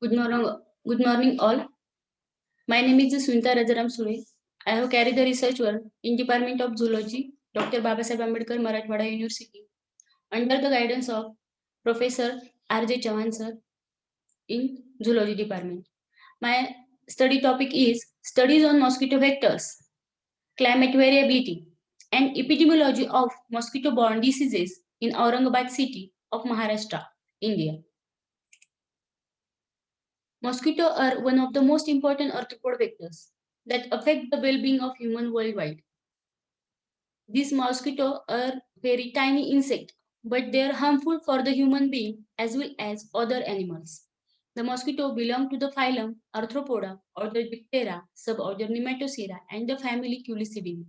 Good morning, good morning all. My name is Sunita Rajaram Sule. I have carried the research work in Department of Zoology, Dr. Babasaheb Ambedkar Marathwada University, under the guidance of Professor R.J. Chauhan sir in Zoology Department. My study topic is Studies on Mosquito Vectors, Climate Variability, and Epidemiology of Mosquito-borne Diseases in Aurangabad city of Maharashtra, India. Mosquitoes are one of the most important arthropod vectors that affect the well-being of humans worldwide. These mosquitoes are very tiny insects, but they are harmful for the human being as well as other animals. The mosquito belong to the phylum Arthropoda, order Diptera, suborder Nematocera, and the family Culicidae.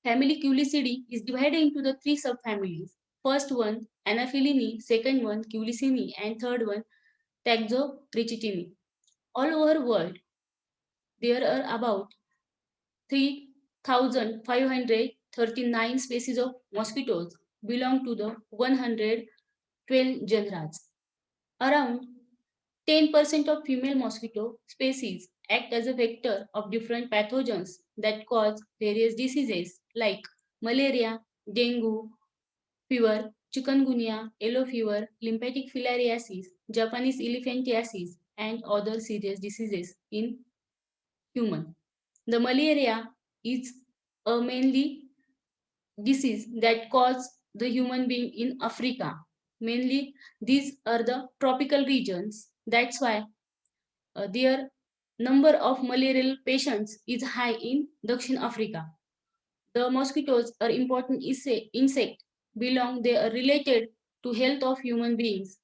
Family Culicidae is divided into the three subfamilies. First one, Anopheline, second one, Culicini, and third one, Taxotrichini. All over the world, there are about 3,539 species of mosquitoes belong to the 112 genera. Around 10% of female mosquito species act as a vector of different pathogens that cause various diseases like malaria, dengue, fever, chikungunya, yellow fever, lymphatic filariasis, Japanese elephantiasis, and other serious diseases in human. The malaria is a mainly disease that cause the human being in Africa. Mainly, these are the tropical regions. That's why their number of malarial patients is high in Dakshin Africa. The mosquitoes are important insect belong. They are related to health of human beings.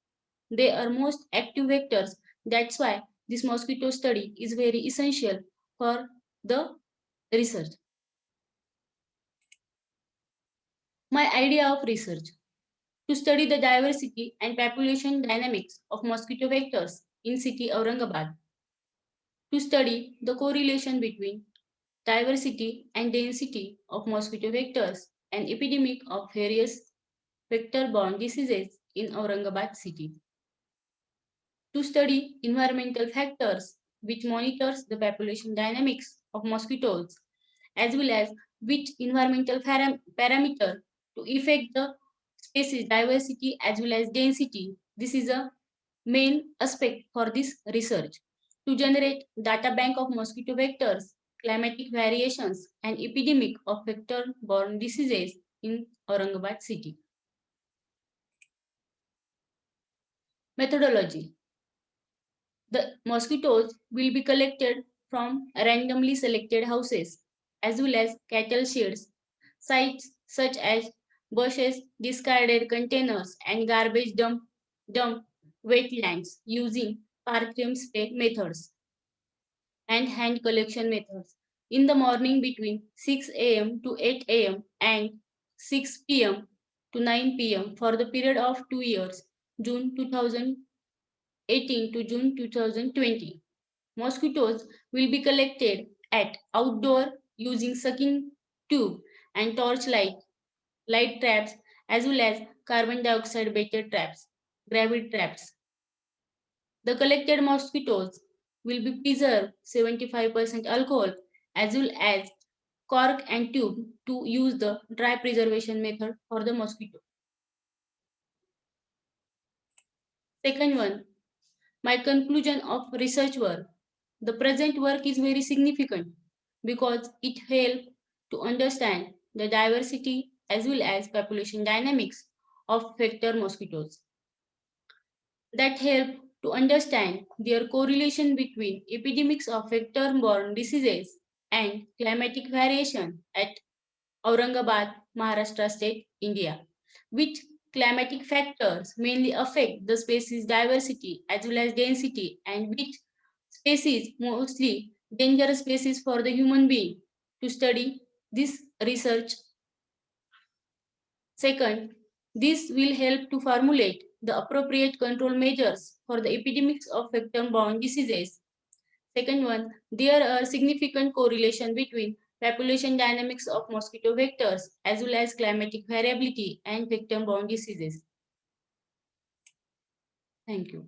They are most active vectors. That's why this mosquito study is very essential for the research. My idea of research to study the diversity and population dynamics of mosquito vectors in city Aurangabad, to study the correlation between diversity and density of mosquito vectors and epidemic of various vector-borne diseases in Aurangabad city, to study environmental factors which monitors the population dynamics of mosquitoes as well as which environmental parameter to affect the species diversity as well as density. This is a main aspect for this research. To generate data bank of mosquito vectors, climatic variations, and epidemic of vector-borne diseases in Aurangabad city. Methodology. The mosquitoes will be collected from randomly selected houses as well as cattle sheds, sites such as bushes, discarded containers, and garbage dump wetlands using parchment spray methods and hand collection methods. In the morning between 6 a.m. to 8 a.m. and 6 p.m. to 9 p.m. for the period of 2 years, June 2018 to June 2020. Mosquitoes will be collected at outdoor using sucking tube and torchlight light traps as well as carbon dioxide baited traps, gravity traps. The collected mosquitoes will be preserved 75% alcohol as well as cork and tube to use the dry preservation method for the mosquito. Second one, my conclusion of research work. The present work is very significant because it helps to understand the diversity as well as population dynamics of vector mosquitoes. That help to understand their correlation between epidemics of vector-borne diseases and climatic variation at Aurangabad, Maharashtra state, India, which climatic factors mainly affect the species diversity as well as density and which species mostly dangerous species for the human being to study this research. Second, this will help to formulate the appropriate control measures for the epidemics of vector-borne diseases. Second one, there are significant correlation between population dynamics of mosquito vectors as well as climatic variability and vector-borne diseases. Thank you.